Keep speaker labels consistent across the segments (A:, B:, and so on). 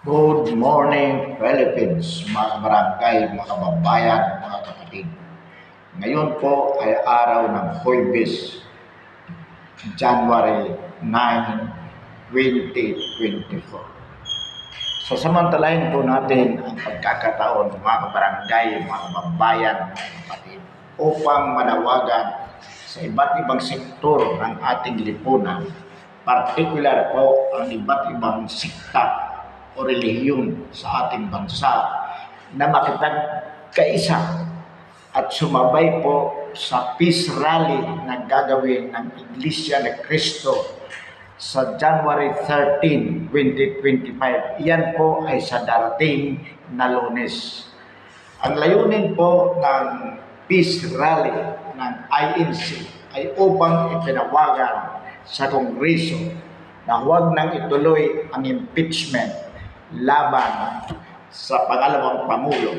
A: Good morning, Philippines, mga barangay, mga kababayan, mga kapatid. Ngayon po ay araw ng Huwebes, January 9, 2024. Sasamantalahin po natin ang pagkakataon, mga kabarangay, mga kababayan, mga kapatid, upang manawagan sa iba't ibang sektor ng ating lipunan, partikular po ang iba't ibang sikta o relihiyon sa ating bansa na makipagkaisa at sumabay po sa peace rally na gagawin ng Iglesia ni Cristo sa January 13, 2025. Yan po ay sa darating na Lunes. Ang layunin po ng peace rally ng INC ay upang ipinawagan sa Kongreso na huwag nang ituloy ang impeachment laban sa pangalawang Pangulo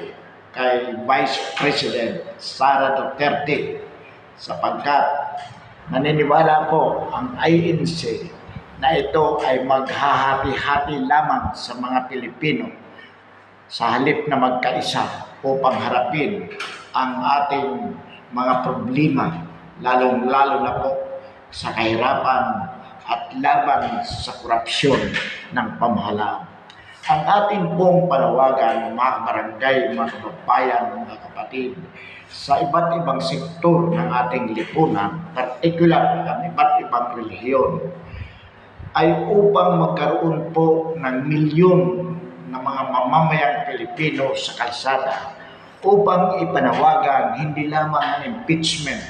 A: kay Vice President Sara Duterte sapagkat naniniwala po ang INC na ito ay maghahati-hati lamang sa mga Pilipino sa halip na magkaisa upang harapin ang ating mga problema, lalong-lalo na po sa kahirapan at laban sa korupsyon ng pamahalaan. Ang ating pong panawagan, mga barangay, mga kababayan, mga kapatid, sa iba't ibang sektor ng ating lipunan, partikular ang iba't ibang relihiyon, ay upang magkaroon po ng milyon na mga mamamayang Pilipino sa kalsada upang ipanawagan hindi lamang ang impeachment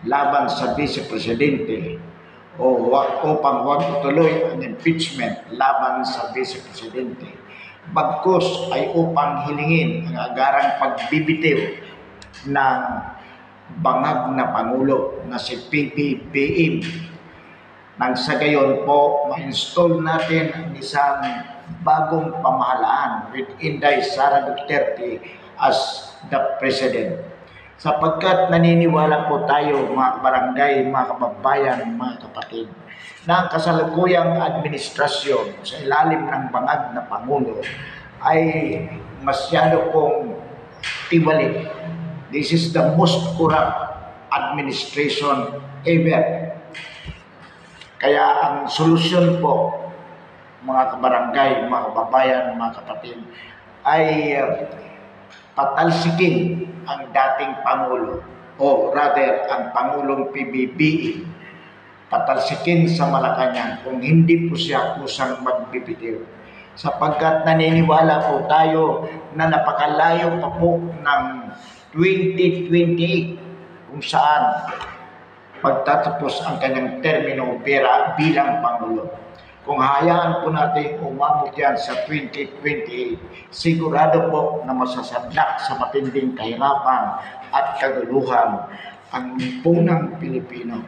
A: laban sa Vice Presidente o upang huwag ituloy ang impeachment laban sa Vice Presidente. Bagkus ay upang hilingin ang agarang pagbibitiw ng bangag na Pangulo na si PBBM nang sa gayon po ma-install natin ang isang bagong pamahalaan with Inday Sara Duterte as the President. Sapagkat naniniwala po tayo, mga barangay, mga kababayan, mga kapatid, na ang kasalukuyang administrasyon sa ilalim ng bangag na Pangulo ay masyado pong tiwalik. This is the most corrupt administration ever. Kaya ang solusyon po, mga kabarangay, mga kababayan, mga kapatid, ay patalsikin ang dating Pangulo o rather ang Pangulong PBBM, patalsikin sa Malacanang kung hindi po siya kusang magbibitiw. Sapagkat naniniwala po tayo na napakalayo pa po ng 2028 kung saan pagtatapos ang kanyang termino bilang Pangulo. Kung hayaan po natin umabot yan sa 2028, sigurado po na masasadlak sa matinding kahirapan at kaguluhan ang lipunang Pilipino.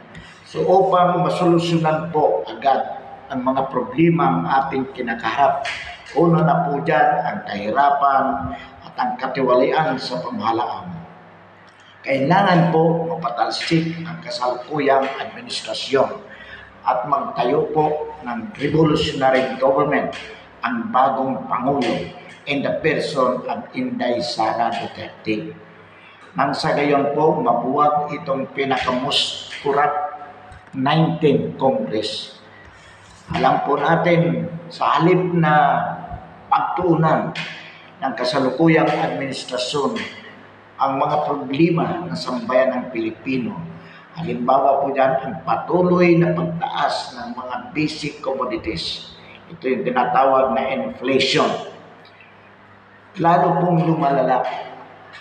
A: So upang masolusyonan po agad ang mga problema ang ating kinakaharap, una na po dyan ang kahirapan at ang katiwalian sa pamahalaan. Kailangan po mapatalsik ang kasalukuyang administrasyon at magtayo po ng revolutionary government ang bagong Pangulo in the person of Inday Sara Duterte. Nang sa gayon po mabuwag itong pinakamus corrupt 19th Congress. Alam po natin sa halip na pagtuunan ng kasalukuyang administrasyon ang mga problema ng sambayan ng Pilipino. Halimbawa po dyan ang patuloy na pagtaas ng mga basic commodities. Ito yung tinatawag na inflation. Lalo pong lumalala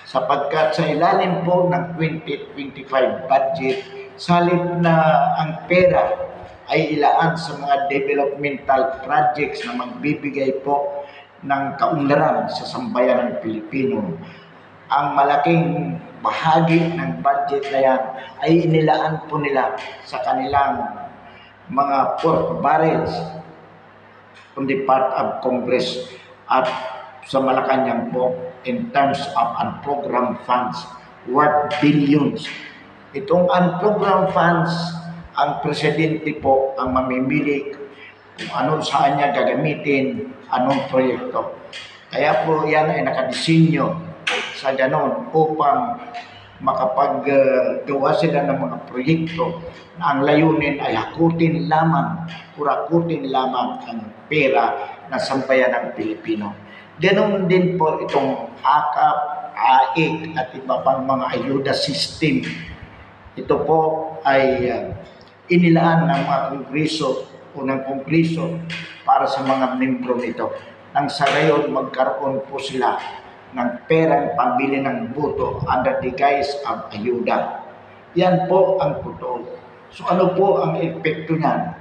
A: sapagkat sa ilalim po ng 2025 budget, sa halip na ang pera ay ilaan sa mga developmental projects na magbibigay po ng kaunlaran sa sambayan ng Pilipino, ang malaking bahagi ng budget na yan ay inilaan po nila sa kanilang mga pork barrels on the part of Congress at sa Malacanang po in terms of unprogrammed funds worth billions. Itong unprogrammed funds, ang presidente po ang mamimili kung ano saan niya gagamitin, anong proyekto. Kaya po yan ay nakadesinyo sa ganon upang makapaggawa sila ng mga proyekto na ang layunin ay hakutin lamang, kurakutin lamang ang pera ng sambayan ng Pilipino. Ganon din po itong AKAP, AIC at iba pang mga ayuda system. Ito po ay inilaan ng mga kongreso o ng kongreso para sa mga membro nito. Nang sa gayon magkaroon po sila ng perang pambili ng boto under the guise of ayuda. Yan po ang totoo. So ano po ang epekto niyan?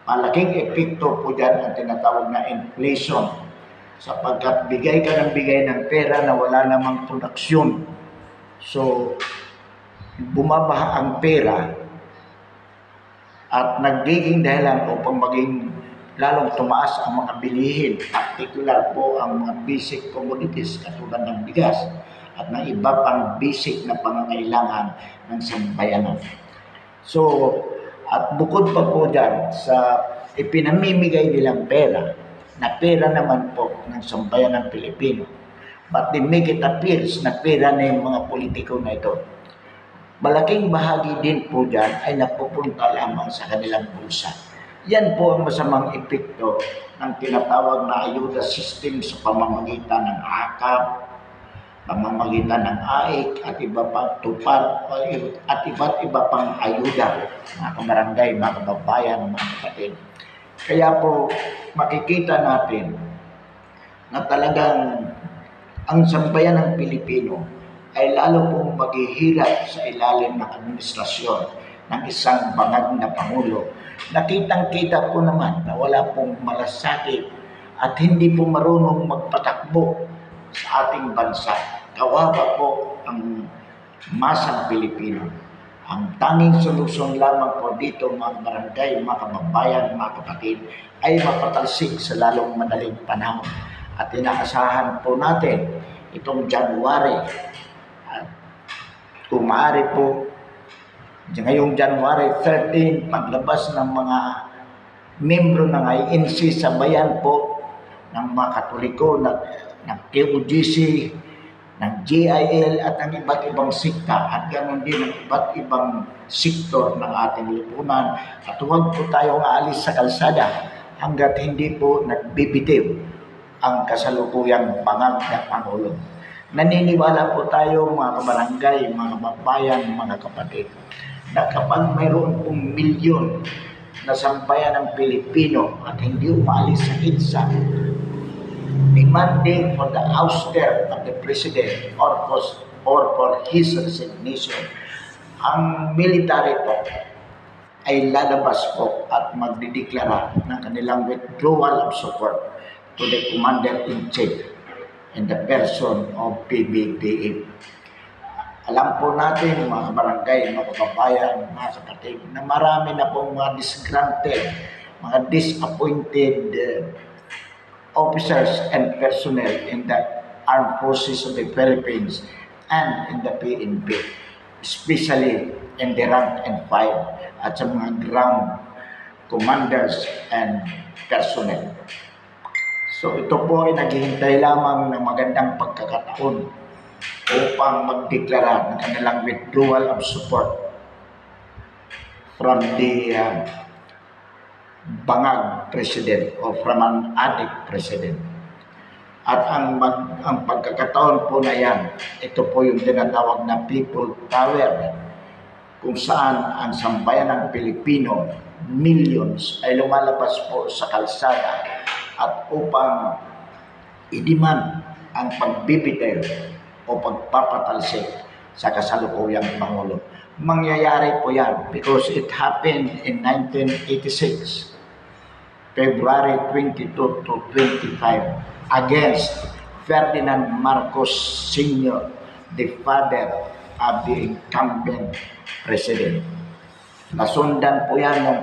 A: Malaking epekto po dyan ang tinatawag na inflation, sapagkat bigay ka ng bigay ng pera na wala namang produksyon. So bumabaha ang pera at nagiging dahilan upang maging lalong tumaas ang mga bilihin, particular po ang mga basic commodities katulad ng bigas at ng iba pang basic na pangangailangan ng sambayanan. So, at bukod pa po dyan sa ipinamimigay nilang pera, na pera naman po ng sambayanan Pilipino, but they make it appears na pera na yung mga politiko na ito. Malaking bahagi din po dyan ay napupunta lamang sa kanilang bulsa. Yan po ang masamang epekto ng tinatawag na ayuda system sa pamamagitan ng AKAP, pamamagitan ng AIC at iba pang tupad at iba't iba pang ayuda, mga kabarangay, mga kababayan, mga kapatid. Kaya po makikita natin na talagang ang sambayan ng Pilipino ay lalo pong maghihirap sa ilalim ng administrasyon ng isang bangag na Pangulo. Nakitang-kita po naman na wala pong malasakit at hindi po marunong magpatakbo sa ating bansa. Kawawa po ang masang Pilipino. Ang tanging solusyon lamang po dito, mga barangay, mga kababayan, mga kapatid, ay mapatalsik sa lalong madaling panahon. At inaasahan po natin itong January. At kung maaari po, ngayong January 13, paglabas ng mga membro ng INC sa bayan po, ng mga Katoliko, ng KOGC, ng GIL at ng iba't ibang sikta at ganoon din ng iba't ibang sektor ng ating lipunan. At huwag po tayong aalis sa kalsada hanggat hindi po nagbibitiw ang kasalukuyang bangag na Pangulo. Naniniwala po tayo, mga kabarangay, mga kababayan, mga kapatid, na kapag mayroon pong milyon na sambayan ng Pilipino at hindi umalis sa EDSA, demanding for the ouster of the President or for his resignation, ang military po ay lalabas po at magdideklara ng kanilang withdrawal of support to the Commander-in-Chief in the person of PBBM. Alam po natin, mga kabarangay, mga kababayan, mga kapatid, na marami na pong mga disgruntled, mga disappointed officers and personnel in the Armed Forces of the Philippines and in the PNP, especially in the rank and file at sa mga ground commanders and personnel. So ito po ay naghihintay lamang ng magandang pagkakataon upang magdeklara ng kanilang withdrawal of support from the bangag president o from an addict president. At ang pagkakataon po na yan, ito po yung tinatawag na people power, kung saan ang sambayan ng Pilipino, millions, ay lumalabas po sa kalsada at upang i-demand ang pagbibitaw o pagpapatalsik sa kasalukuyang Pangulo. Mangyayari po yan because it happened in 1986, February 22 to 25, against Ferdinand Marcos Sr., the father of the incumbent president. Nasundan po yan noong